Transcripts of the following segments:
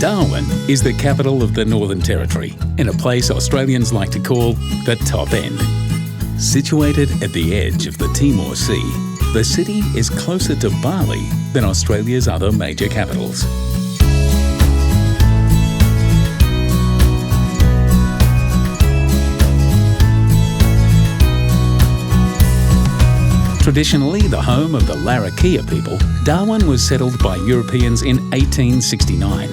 Darwin is the capital of the Northern Territory, in a place Australians like to call the top end. Situated at the edge of the Timor Sea, the city is closer to Bali than Australia's other major capitals. Traditionally the home of the Larrakia people, Darwin was settled by Europeans in 1869.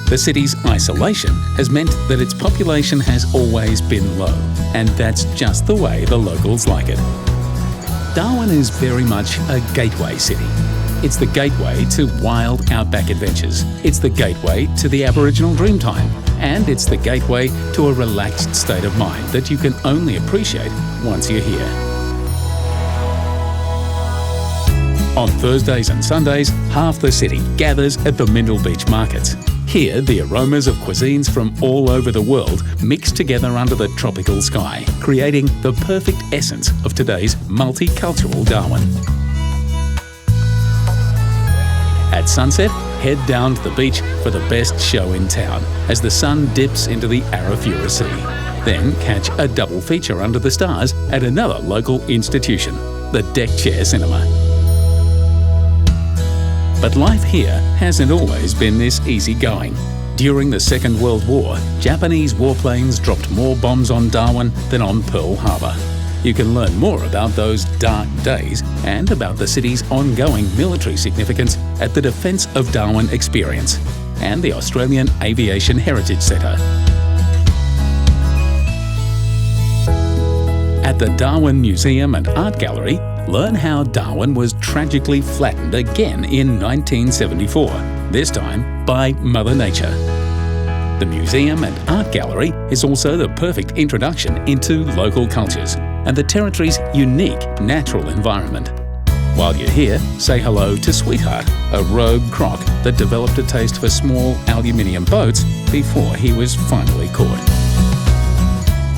The city's isolation has meant that its population has always been low, and that's just the way the locals like it. Darwin is very much a gateway city. It's the gateway to wild outback adventures. It's the gateway to the Aboriginal Dreamtime. And it's the gateway to a relaxed state of mind that you can only appreciate once you're here. On Thursdays and Sundays, half the city gathers at the Mindil Beach Markets. Here, the aromas of cuisines from all over the world mix together under the tropical sky, creating the perfect essence of today's multicultural Darwin. At sunset, head down to the beach for the best show in town as the sun dips into the Arafura Sea. Then catch a double feature under the stars at another local institution, the Deck Chair Cinema. But life here hasn't always been this easygoing. During the Second World War, Japanese warplanes dropped more bombs on Darwin than on Pearl Harbor. You can learn more about those dark days and about the city's ongoing military significance at the Defence of Darwin Experience and the Australian Aviation Heritage Centre. At the Darwin Museum and Art Gallery, learn how Darwin was tragically flattened again in 1974, this time by Mother Nature. The museum and art gallery is also the perfect introduction into local cultures and the territory's unique natural environment. While you're here, say hello to Sweetheart, a rogue croc that developed a taste for small aluminium boats before he was finally caught.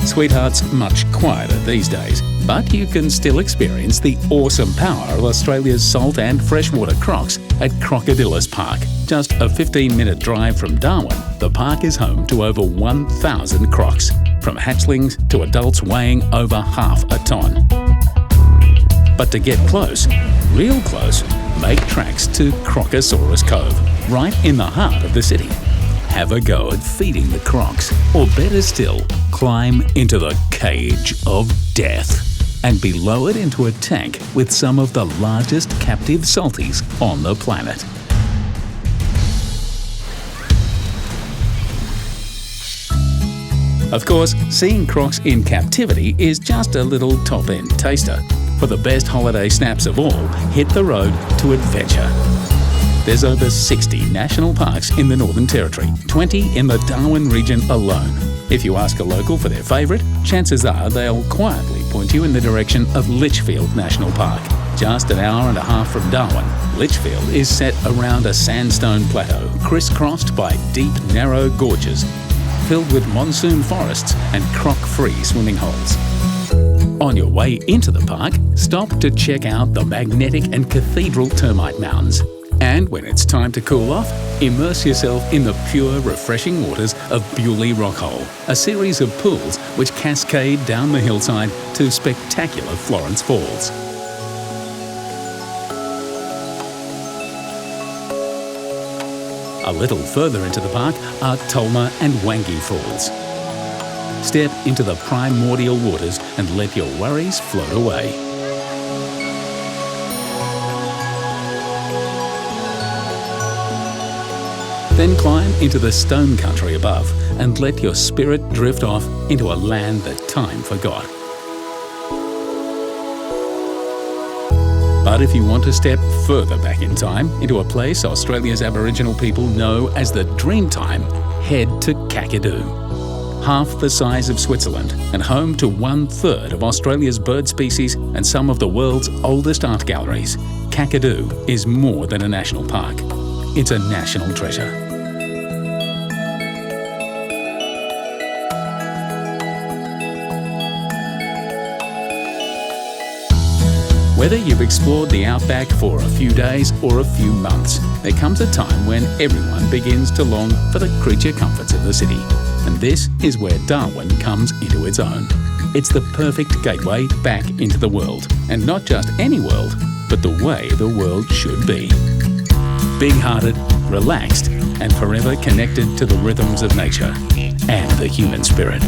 Sweetheart's much quieter these days, but you can still experience the awesome power of Australia's salt and freshwater crocs at Crocadylys Park. Just a 15-minute drive from Darwin, the park is home to over 1,000 crocs, from hatchlings to adults weighing over half a ton. But to get close, real close, make tracks to Crocosaurus Cove, right in the heart of the city. Have a go at feeding the crocs, or better still, climb into the cage of death and be lowered into a tank with some of the largest captive salties on the planet. Of course, seeing crocs in captivity is just a little top-end taster. For the best holiday snaps of all, hit the road to adventure. There's over 60 national parks in the Northern Territory, 20 in the Darwin region alone. If you ask a local for their favourite, chances are they'll quietly point you in the direction of Litchfield National Park. Just an hour and a half from Darwin, Litchfield is set around a sandstone plateau, crisscrossed by deep, narrow gorges, filled with monsoon forests and croc-free swimming holes. On your way into the park, stop to check out the magnetic and cathedral termite mounds. And when it's time to cool off, immerse yourself in the pure, refreshing waters of Buley Rockhole, a series of pools which cascade down the hillside to spectacular Florence Falls. A little further into the park are Tolma and Wangi Falls. Step into the primordial waters and let your worries float away. Then climb into the stone country above and let your spirit drift off into a land that time forgot. But if you want to step further back in time, into a place Australia's Aboriginal people know as the Dreamtime, head to Kakadu. Half the size of Switzerland and home to 1/3 of Australia's bird species and some of the world's oldest art galleries, Kakadu is more than a national park. It's a national treasure. Whether you've explored the outback for a few days or a few months, there comes a time when everyone begins to long for the creature comforts of the city. And this is where Darwin comes into its own. It's the perfect gateway back into the world. And not just any world, but the way the world should be. Big-hearted, relaxed, and forever connected to the rhythms of nature and the human spirit.